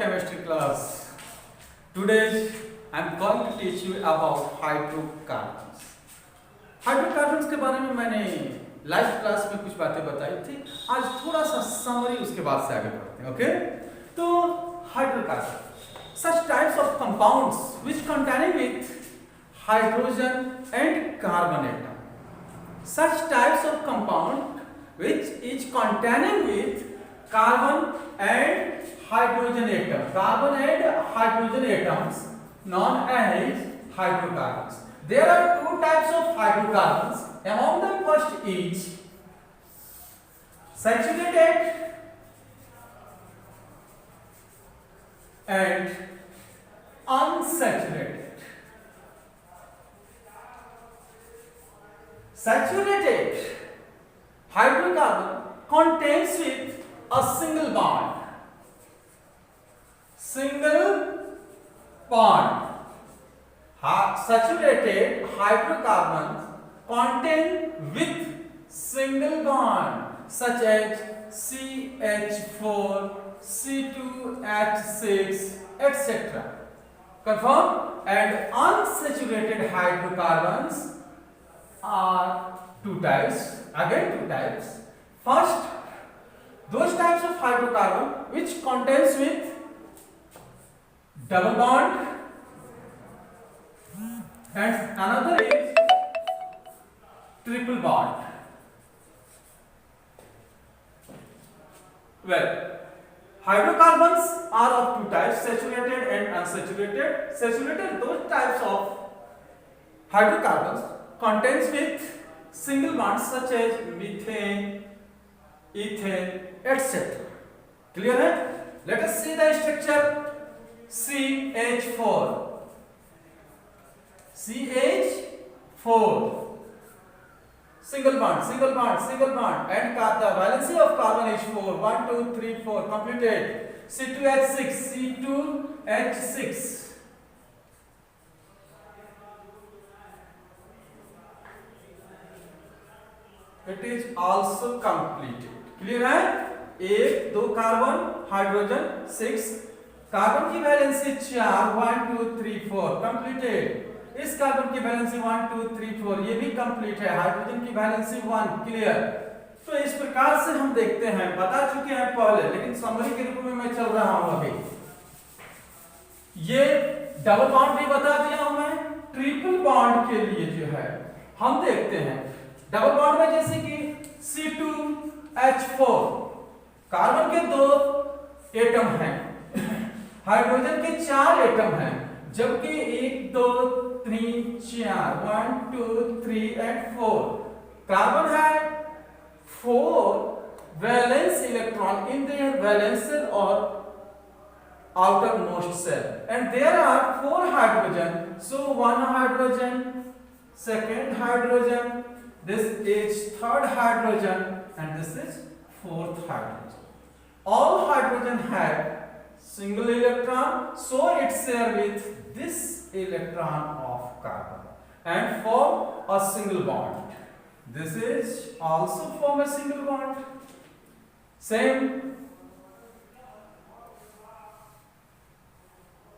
chemistry class. Today I am going to teach you about hydrocarbons. Hydrocarbons के बारे में मैंने लास्ट क्लास में कुछ बातें बताई थी. आज थोड़ा सा समरी उसके बाद से आगे बढ़ते हैं. ओके, तो hydrocarbon such types of compounds which containing with hydrogen and carbon atom. Such types of compound which is containing with carbon and hydrogen atom. Carbon and hydrogen atoms known as hydrocarbons. There are two types of hydrocarbons. Among them first is saturated and unsaturated. Saturated hydrocarbon contains with a single bond. Single bond. Saturated hydrocarbons contain with single bond such as CH4, C2H6, etc. Confirm? And unsaturated hydrocarbons are two types. Again, two types. First, those types of hydrocarbon which contains with double bond, and another is triple bond. Well, hydrocarbons are of two types, saturated and unsaturated. Saturated, those types of hydrocarbons contains with single bonds such as methane, ethane, etc. Clear है? Let us see the structure. CH4. CH4. Single bond, single bond, single bond, and the valency of carbon is 4. 1, 2, 3, 4. Completed. C2H6, C2H6. It is also completed. Clear है? एक, दो carbon, hydrogen 6. Carbon की valency 4. 1, 2, 3, 4. Completed. इस carbon की valency 1, 2, 3, 4 ये भी complete है. Hydrogen की वैलेंसी 1. क्लियर. तो इस प्रकार से हम देखते हैं, बता चुके हैं पहले, लेकिन समरी के रूप में मैं चल रहा हूं अभी. ये डबल बॉन्ड भी बता दिया हूं मैं. ट्रिपल बॉन्ड के लिए जो है हम देखते हैं डबल बॉन्ड में जैसे कि C2H4 कार्बन के 2 एटम हैं, हाइड्रोजन के 4 एटम हैं, जबकि 1, 2, 3, 4 1, 2, 3 and 4 कार्बन है 4 valence electron in their valence cell or outermost cell, and there are 4 hydrogen. So one hydrogen, second hydrogen, this is third hydrogen, and this is fourth hydrogen. All hydrogen have single electron, so it share with this electron of carbon and form a single bond. This is also form a single bond. Same,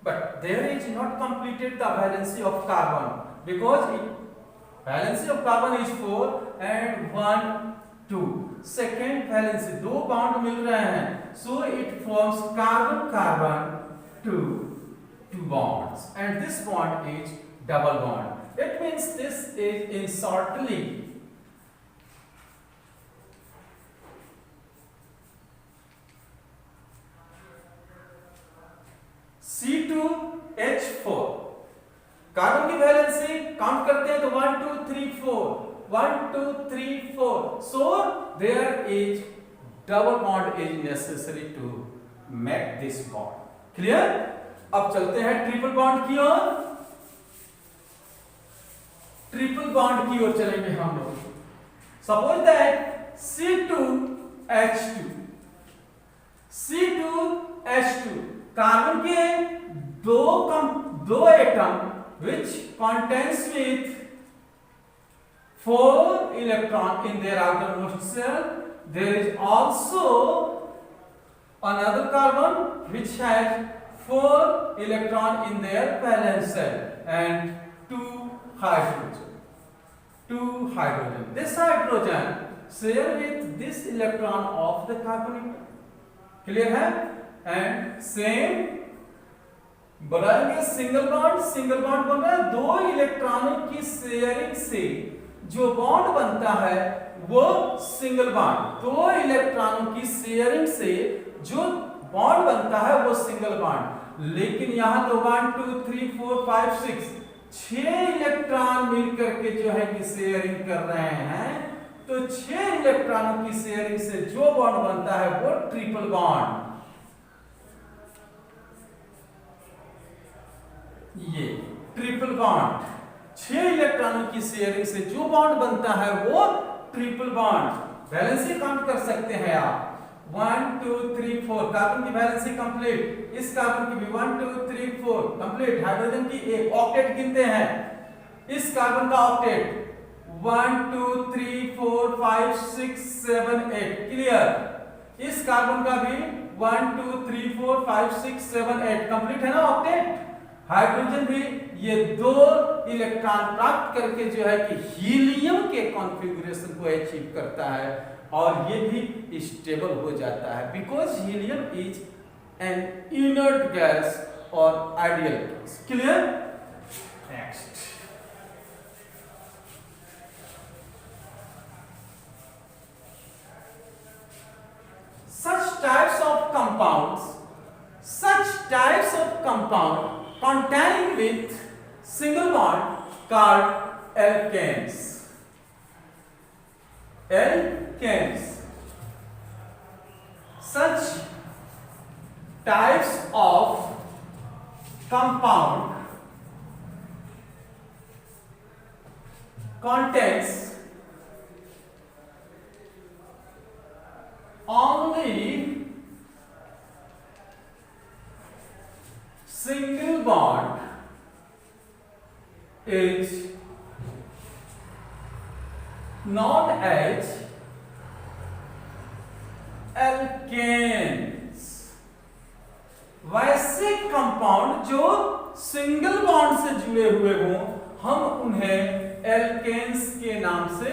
but there is not completed the valency of carbon because valency of carbon is 4 and 1, 2. Second valency, 2 bond मिल रहे हैं, so it forms carbon carbon 2 bonds, and this bond is double bond. It means this is in shortly C2H4 carbon की valency count करते हैं तो 1, 2, 3, 4. 1, 2, 3, 4. So there is double bond is necessary to make this bond. Clear? अब चलते हैं triple bond की ओर. Triple bond की ओर चलेंगे हम लोग. सपोज दैट C2H2 कार्बन के दो atom which contains with 4 electron in their outermost shell. There is also another carbon which has 4 electron in their valence shell and 2 hydrogen. This hydrogen share with this electron of the carbon atom. Clear है? And same बनाएंगे single bond बन रहा है, दो इलेक्ट्रॉनों की sharing से जो बॉन्ड बनता है वो सिंगल बॉन्ड, दो इलेक्ट्रॉनों की शेयरिंग से जो बॉन्ड बनता है वो सिंगल बॉन्ड। लेकिन यहां तो 1 2 3 4 5 6 6 इलेक्ट्रॉन मिलकर के जो है कि शेयरिंग कर रहे हैं, तो 6 इलेक्ट्रॉनों की शेयरिंग से जो बॉन्ड बनता है वो ट्रिपल बॉन्ड। ये ट्रिपल बॉन्ड, 6 इलेक्ट्रॉनों की शेयरिंग से जो बॉन्ड बनता है वो ट्रिपल बॉन्ड। वैलेंसी काउंट कर सकते हैं आप, 1 2 3 4 कार्बन की वैलेंसी कंप्लीट, इस कार्बन की भी 1 2 3 4 कंप्लीट, हाइड्रोजन की एक ऑक्टेट गिनते हैं, इस कार्बन का ऑक्टेट 1 2 3 4 5 6 7 8 क्लियर, इस कार्बन का भी 1 2 3 4 5 6 7 8 कंप्लीट है ना ऑक्टेट। हाइड्रोजन भी ये दो इलेक्ट्रॉन प्राप्त करके जो है कि हीलियम के कॉन्फ़िगरेशन को अचीव करता है और ये भी स्टेबल हो जाता है, because helium is an inert gas और ideal gas. Clear? Next, such types of compound containing with single bond called alkanes. Such types of compound contains only single bond is known as alkanes. वैसे compound जो single bond से जुड़े हुए हों हम उन्हें alkanes के नाम से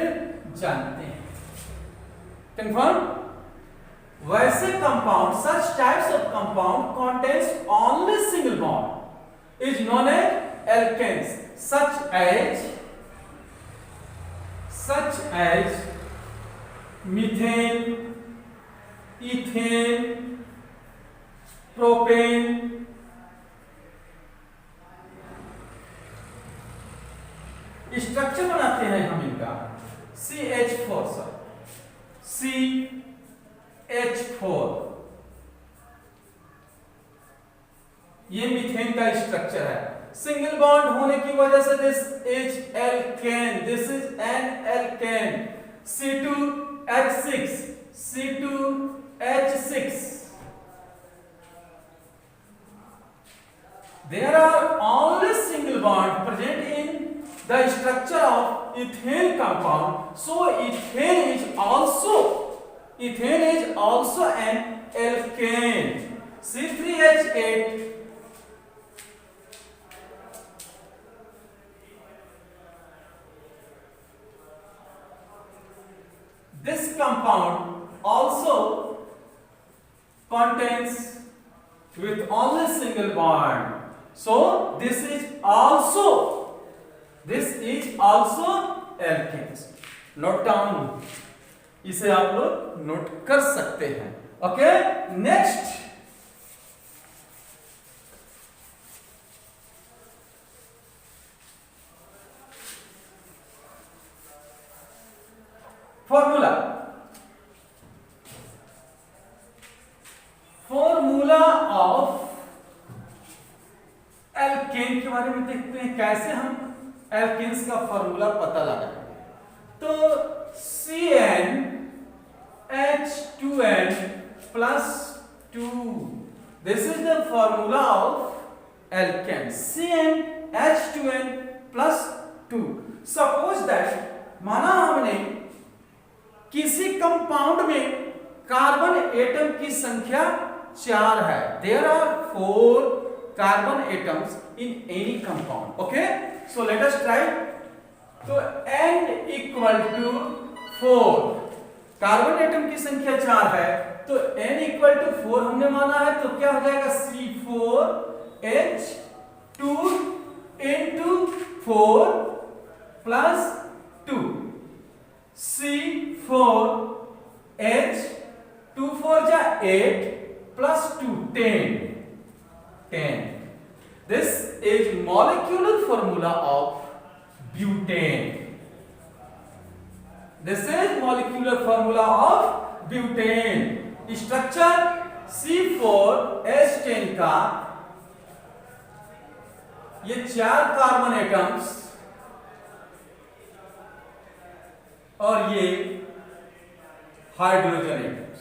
जानते हैं। कंफर्म? वैसे compound, such types of compound contains only single bond is known as alkanes, such as methane, ethane, propane, structure बनाते हैं हम इनका CH4 ये मीथेन का स्ट्रक्चर है। सिंगल बॉन्ड होने की वजह से this is alkane, this is an alkane. C2H6 there are only single bond present in the structure of ethane compound, so ethane is also an alkane. C3H8 this compound also contains with only single bond, so this is also alkanes. Note down, इसे आप लोग note कर सकते हैं। Okay, next, formula of alkene के बारे में देखते हैं, कैसे हम एल्केन्स का फॉर्मूला पता लगाएंगे। तो CnH2n plus 2, this is the formula of alkane, CnH2n plus 2। Suppose that माना हमने किसी कंपाउंड में कार्बन एटम की संख्या 4 है, there are 4 carbon atoms in any compound. Okay, so let us try. तो n equal to 4, carbon atom की संख्या 4 है, तो n equal to 4 हमने माना है, तो क्या हो जाएगा C4H2 into 4 plus 2, C4H 2 4 जा 8 plus 2 10. This is molecular formula of butane. This is molecular formula of butane. Structure C4H10 का ये 4 कार्बन एटम्स और ये हाइड्रोजन एटम्स।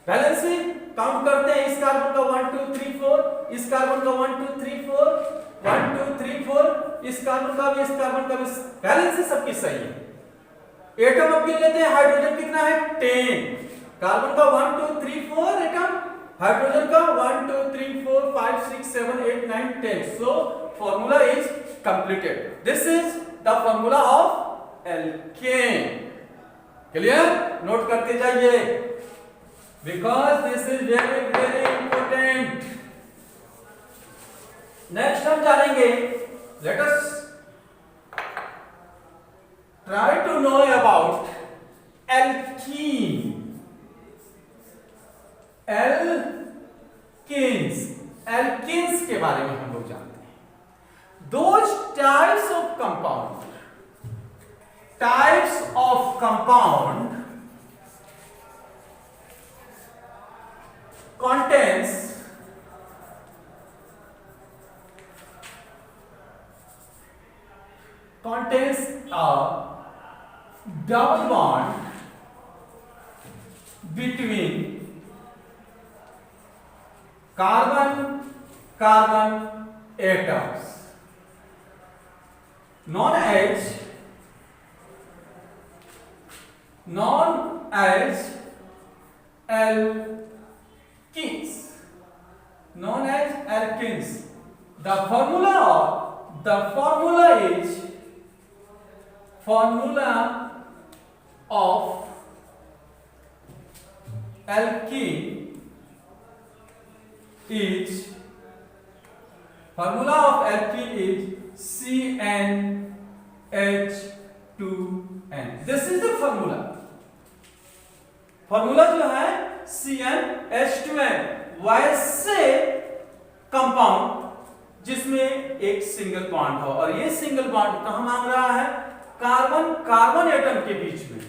वैलेंसी काउंट करते हैं, इस कार्बन का 1 2 3 4, इस कार्बन का 1 2 3 4, 1 2 3 4, इस कार्बन का भी, इस कार्बन का भी, वैलेंसी सबकी सही है। एटम अब गिन लेते हैं, हाइड्रोजन कितना है 10, कार्बन का 1 2 3 4 एटम, हाइड्रोजन का 1 2 3 4 5 6 7 8 9 10। So formula is completed. This is the formula of alkane. Clear? Note करते जाइए, because this is very very important. Next हम जानेंगे, let us try to know about alkene. Alkenes के बारे में हम लोग जानते हैं। Those types of compound contains a double bond between carbon atoms known as alkenes. The formula of alkene is CnH2n. This is the formula जो है CnH2n। वैसे कंपाउंड जिसमें एक सिंगल बॉन्ड हो, और ये सिंगल बॉन्ड कहां मांग रहा है, कार्बन एटम के बीच में,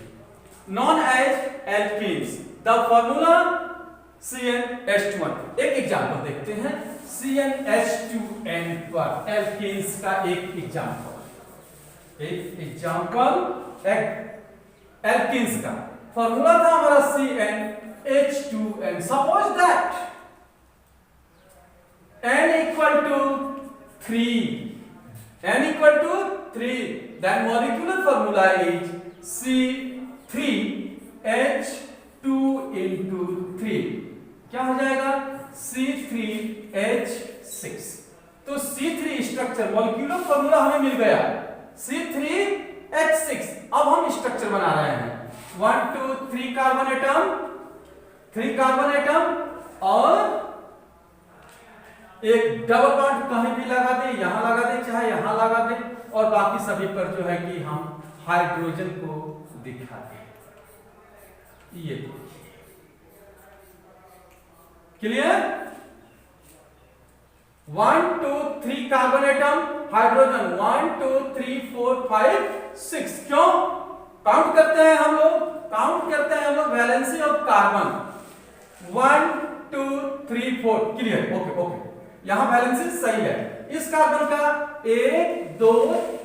known as alkenes. The formula CnH2n। एक एग्जांपल देखते हैं CnH2n पर एल्कीन्स का एक एग्जांपल एल्कीन्स का फॉर्मूला था हमारा CnH2n। Suppose that n equal to 3, then molecular formula is C3H2 into 3, क्या हो जाएगा C3H6। तो C3 स्ट्रक्चर, मॉलिक्यूलर फॉर्मूला हमें मिल गया C3H6। अब हम स्ट्रक्चर बना रहे हैं, 1 2 3 कार्बन एटम और एक डबल बॉन्ड कहीं भी लगा दे, यहां लगा दे चाहे यहां लगा दे, और बाकी सभी पर जो है कि हम हाइड्रोजन को दिखा दें। ये क्लियर? 1 2 3 carbon atom, hydrogen 1 2 3 4 5 6। क्यों काउंट करते हैं हम लोग? Valency of carbon 1 2 3 4। Clear? Okay, यहां वैलेंसी सही है। इस कार्बन का 1 2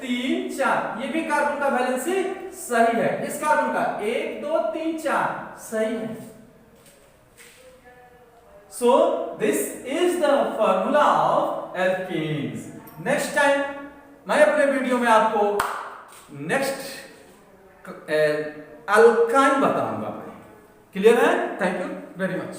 3 4, ये भी कार्बन का वैलेंसी सही है। इस कार्बन का 1 2 3 4 सही है। So this is the formula of alkenes. Next time मैं अपने वीडियो में आपको नेक्स्ट अल्काइन बताऊंगा भाई। क्लियर है? Thank you very much.